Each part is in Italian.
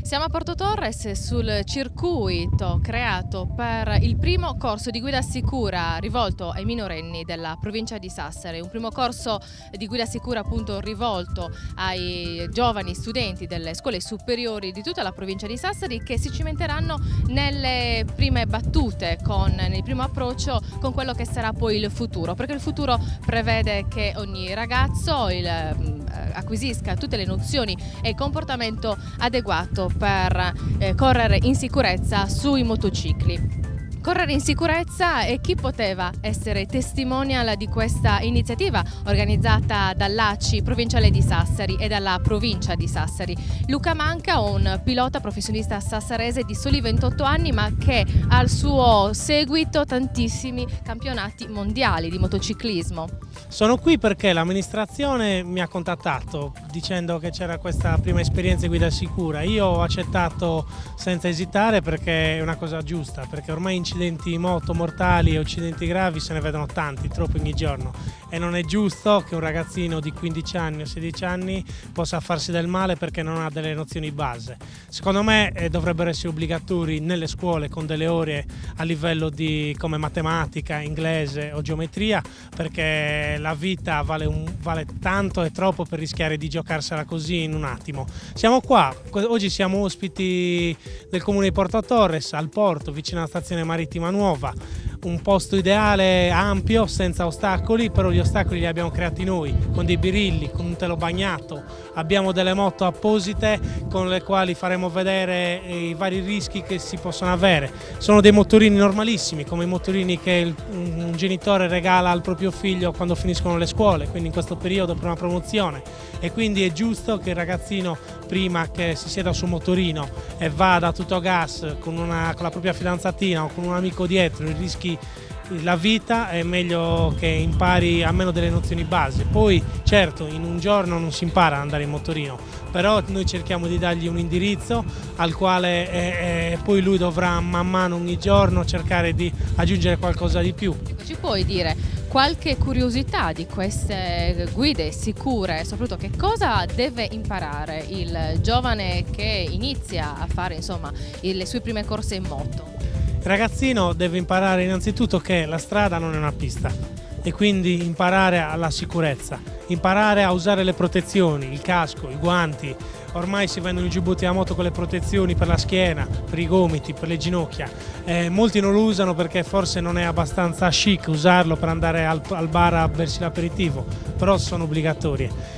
Siamo a Porto Torres sul circuito creato per il primo corso di guida sicura rivolto ai minorenni della provincia di Sassari, un primo corso di guida sicura appunto rivolto ai giovani studenti delle scuole superiori di tutta la provincia di Sassari che si cimenteranno nelle prime battute, nel primo approccio con quello che sarà poi il futuro, perché il futuro prevede che ogni ragazzo acquisisca tutte le nozioni e il comportamento adeguato per correre in sicurezza sui motocicli. Correre in sicurezza e chi poteva essere testimonial di questa iniziativa organizzata dall'ACI provinciale di Sassari e dalla provincia di Sassari. Luca Manca, un pilota professionista sassarese di soli 28 anni ma che ha al suo seguito tantissimi campionati mondiali di motociclismo. Sono qui perché l'amministrazione mi ha contattato dicendo che c'era questa prima esperienza di guida sicura. Io ho accettato senza esitare perché è una cosa giusta, perché ormai incidenti moto mortali e incidenti gravi se ne vedono tanti, troppi ogni giorno, e non è giusto che un ragazzino di 15 anni o 16 anni possa farsi del male perché non ha delle nozioni base. Secondo me dovrebbero essere obbligatori nelle scuole con delle ore a livello di come matematica, inglese o geometria, perché la vita vale tanto e troppo per rischiare di giocarsela così in un attimo. Siamo qua, oggi siamo ospiti del comune di Porto Torres, al porto, vicino alla stazione marittima nuova. Un posto ideale, ampio, senza ostacoli, però gli ostacoli li abbiamo creati noi, con dei birilli, con un telo bagnato. Abbiamo delle moto apposite con le quali faremo vedere i vari rischi che si possono avere. Sono dei motorini normalissimi, come i motorini che un genitore regala al proprio figlio quando finiscono le scuole, quindi in questo periodo per una promozione. E quindi è giusto che il ragazzino, prima che si sieda sul motorino e vada a tutto gas con la propria fidanzatina o con un amico dietro, rischi la vita, è meglio che impari almeno delle nozioni base. Poi certo in un giorno non si impara ad andare in motorino, però noi cerchiamo di dargli un indirizzo al quale poi lui dovrà man mano ogni giorno cercare di aggiungere qualcosa di più. Ci puoi dire qualche curiosità di queste guide sicure, soprattutto che cosa deve imparare il giovane che inizia a fare le sue prime corse in moto? Il ragazzino deve imparare innanzitutto che la strada non è una pista e quindi imparare alla sicurezza, imparare a usare le protezioni, il casco, i guanti. Ormai si vendono i giubbotti a moto con le protezioni per la schiena, per i gomiti, per le ginocchia. Molti non lo usano perché forse non è abbastanza chic usarlo per andare al bar a bersi l'aperitivo, però sono obbligatorie.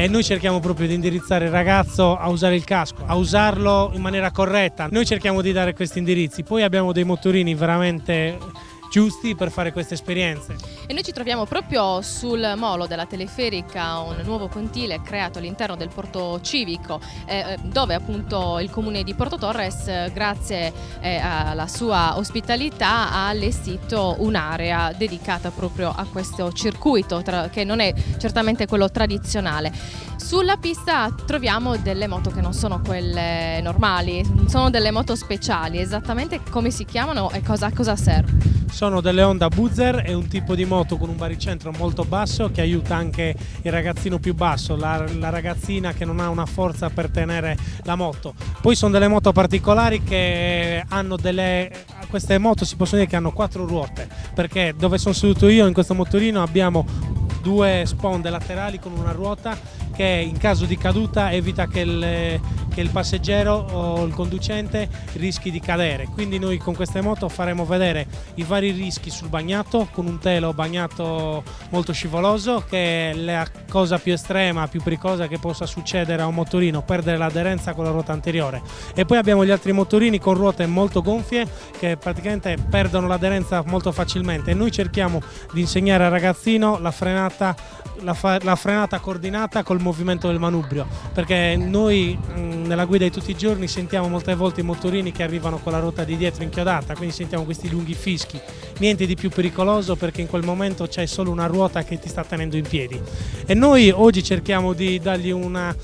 Noi cerchiamo proprio di indirizzare il ragazzo a usare il casco, a usarlo in maniera corretta. Noi cerchiamo di dare questi indirizzi, poi abbiamo dei motorini veramente giusti per fare queste esperienze. E noi ci troviamo proprio sul molo della teleferica, un nuovo pontile creato all'interno del porto civico, dove appunto il comune di Porto Torres, grazie alla sua ospitalità, ha allestito un'area dedicata proprio a questo circuito che non è certamente quello tradizionale. Sulla pista troviamo delle moto che non sono quelle normali, sono delle moto speciali. Esattamente come si chiamano e cosa serve? Sono delle Honda Buzzer, è un tipo di moto con un baricentro molto basso che aiuta anche il ragazzino più basso, la ragazzina che non ha una forza per tenere la moto. Poi sono delle moto particolari che hanno queste moto si possono dire che hanno 4 ruote, perché dove sono seduto io in questo motorino abbiamo 2 sponde laterali con una ruota che in caso di caduta evita che il passeggero o il conducente rischi di cadere. Quindi noi con queste moto faremo vedere i vari rischi sul bagnato, con un telo bagnato molto scivoloso, che è la cosa più estrema, più pericolosa che possa succedere a un motorino, perdere l'aderenza con la ruota anteriore. E poi abbiamo gli altri motorini con ruote molto gonfie che praticamente perdono l'aderenza molto facilmente, e noi cerchiamo di insegnare al ragazzino la frenata coordinata col movimento del manubrio, perché noi nella guida di tutti i giorni sentiamo molte volte i motorini che arrivano con la ruota di dietro inchiodata, quindi sentiamo questi lunghi fischi. Niente di più pericoloso, perché in quel momento c'è solo una ruota che ti sta tenendo in piedi, e noi oggi cerchiamo di dargli un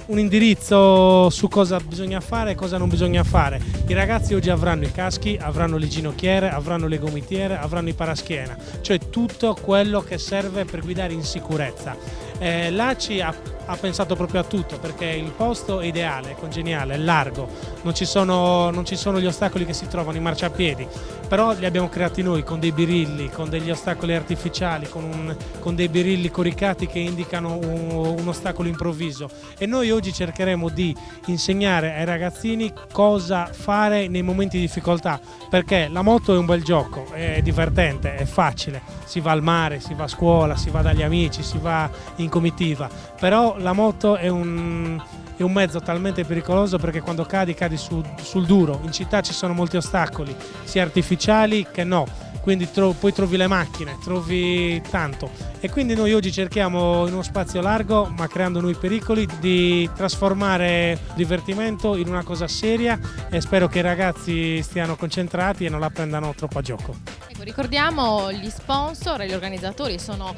indirizzo su cosa bisogna fare e cosa non bisogna fare. I ragazzi oggi avranno i caschi, avranno le ginocchiere, avranno le gomitiere, avranno i paraschiena, cioè tutto quello che serve per guidare in sicurezza. L'ACI ha pensato proprio a tutto, perché il posto è ideale, è congeniale, è largo, non ci sono gli ostacoli che si trovano in marciapiedi, però li abbiamo creati noi con dei birilli, con degli ostacoli artificiali, con dei birilli coricati che indicano un ostacolo improvviso, e noi oggi cercheremo di insegnare ai ragazzini cosa fare nei momenti di difficoltà, perché la moto è un bel gioco, è divertente, è facile, si va al mare, si va a scuola, si va dagli amici, si va in comitiva, però la moto è un mezzo talmente pericoloso, perché quando cadi sul duro. In città ci sono molti ostacoli, sia artificiali che no, quindi poi trovi le macchine, trovi tanto, e quindi noi oggi cerchiamo in uno spazio largo, ma creando noi pericoli, di trasformare divertimento in una cosa seria, e spero che i ragazzi stiano concentrati e non la prendano troppo a gioco. Ecco, ricordiamo gli sponsor e gli organizzatori sono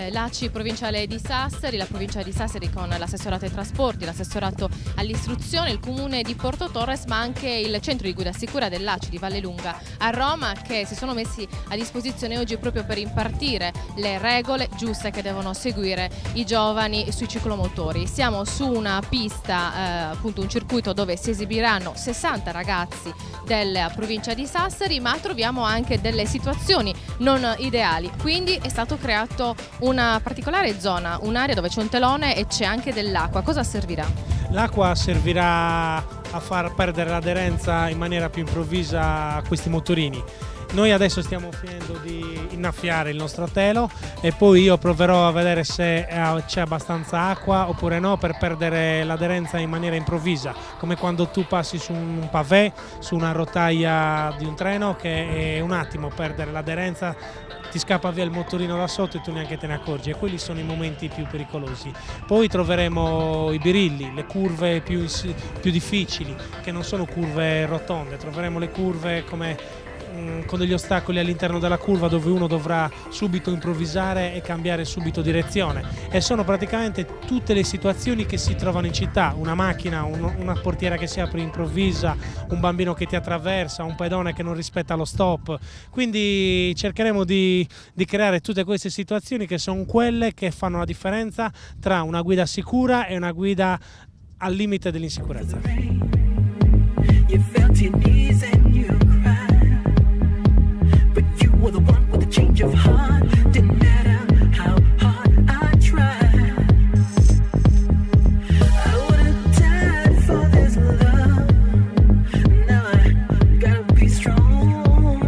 l'ACI provinciale di Sassari, la provincia di Sassari con l'assessorato ai trasporti, l'assessorato all'istruzione, il comune di Porto Torres, ma anche il centro di guida sicura dell'ACI di Vallelunga a Roma, che si sono messi a disposizione oggi proprio per impartire le regole giuste che devono seguire i giovani sui ciclomotori. Siamo su una pista, appunto un circuito dove si esibiranno 60 ragazzi della provincia di Sassari, ma troviamo anche delle situazioni non ideali, quindi è stato creato una particolare zona, un'area dove c'è un telone e c'è anche dell'acqua. Cosa servirà? L'acqua servirà a far perdere l'aderenza in maniera più improvvisa a questi motorini. Noi adesso stiamo finendo di innaffiare il nostro telo, e poi io proverò a vedere se c'è abbastanza acqua oppure no, per perdere l'aderenza in maniera improvvisa, come quando tu passi su un pavé, su una rotaia di un treno, che è un attimo perdere l'aderenza, ti scappa via il motorino da sotto e tu neanche te ne accorgi, e quelli sono i momenti più pericolosi. Poi troveremo i birilli, le curve più difficili, che non sono curve rotonde, troveremo le curve con degli ostacoli all'interno della curva, dove uno dovrà subito improvvisare e cambiare subito direzione, e sono praticamente tutte le situazioni che si trovano in città: una macchina, una portiera che si apre improvvisa, un bambino che ti attraversa, un pedone che non rispetta lo stop. Quindi cercheremo di creare tutte queste situazioni, che sono quelle che fanno la differenza tra una guida sicura e una guida al limite dell'insicurezza. Were the one with a change of heart. Didn't matter how hard I tried. I would have died for this love. Now I gotta be strong.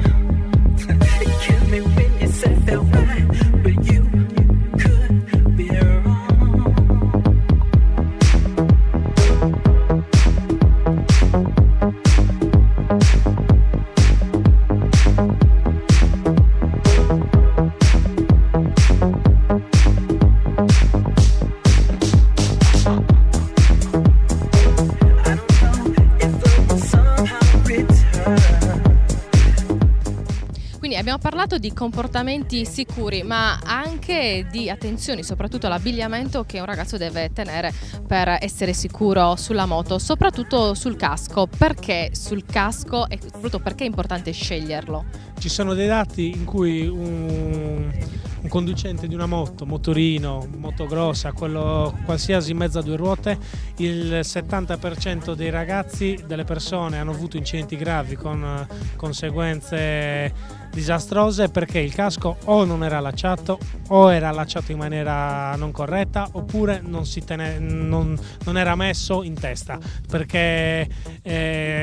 It killed me when you said it felt right, but you could be wrong. Abbiamo parlato di comportamenti sicuri, ma anche di attenzioni, soprattutto all'abbigliamento che un ragazzo deve tenere per essere sicuro sulla moto, soprattutto sul casco. Perché sul casco e soprattutto perché è importante sceglierlo? Ci sono dei dati in cui un conducente di una motorino, moto grossa, qualsiasi mezzo a due ruote, il 70% dei ragazzi, delle persone, hanno avuto incidenti gravi con conseguenze disastrose, perché il casco o non era allacciato, o era allacciato in maniera non corretta, oppure non era messo in testa, perché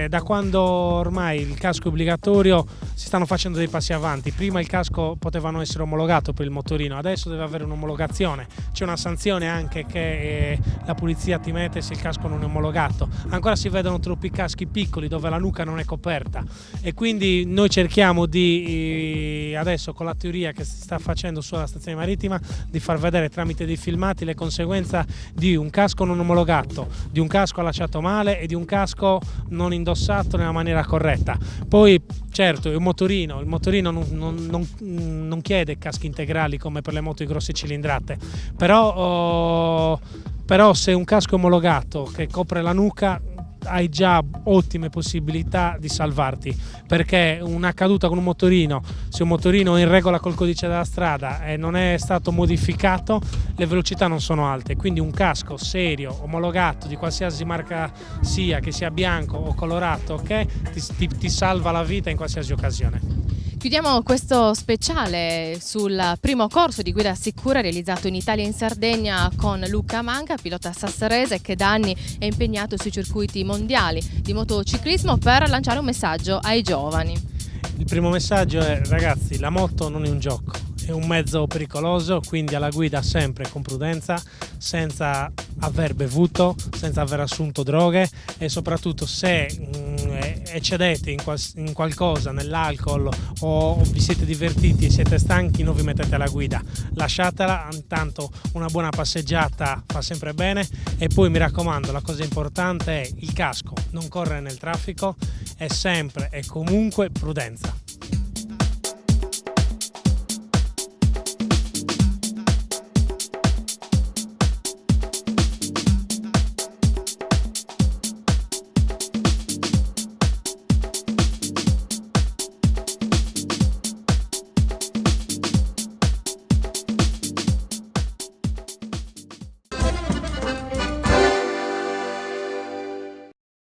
da quando ormai il casco è obbligatorio si stanno facendo dei passi avanti. Prima il casco poteva essere omologato per il motorino, adesso deve avere un'omologazione, c'è una sanzione anche che la polizia ti mette se il casco non è omologato. Ancora si vedono troppi caschi piccoli dove la nuca non è coperta, e quindi noi cerchiamo adesso, con la teoria che si sta facendo sulla stazione marittima, di far vedere tramite dei filmati le conseguenze di un casco non omologato, di un casco allacciato male e di un casco non indossato nella maniera corretta. Poi certo il motorino non chiede caschi integrali come per le moto di grosse cilindrate, però se un casco è omologato che copre la nuca, hai già ottime possibilità di salvarti, perché una caduta con un motorino, se un motorino è in regola col codice della strada e non è stato modificato, le velocità non sono alte, quindi un casco serio, omologato, di qualsiasi marca sia, che sia bianco o colorato, okay, ti salva la vita in qualsiasi occasione. Chiudiamo questo speciale sul primo corso di guida sicura realizzato in Italia e in Sardegna con Luca Manca, pilota sassarese che da anni è impegnato sui circuiti mondiali di motociclismo, per lanciare un messaggio ai giovani. Il primo messaggio è: ragazzi, la moto non è un gioco, è un mezzo pericoloso, quindi alla guida sempre con prudenza, senza aver bevuto, senza aver assunto droghe, e soprattutto se eccedete in qualcosa, nell'alcol, o vi siete divertiti e siete stanchi, non vi mettete alla guida, lasciatela. Intanto una buona passeggiata fa sempre bene, e poi mi raccomando, la cosa importante è il casco, non correre nel traffico, e sempre e comunque prudenza.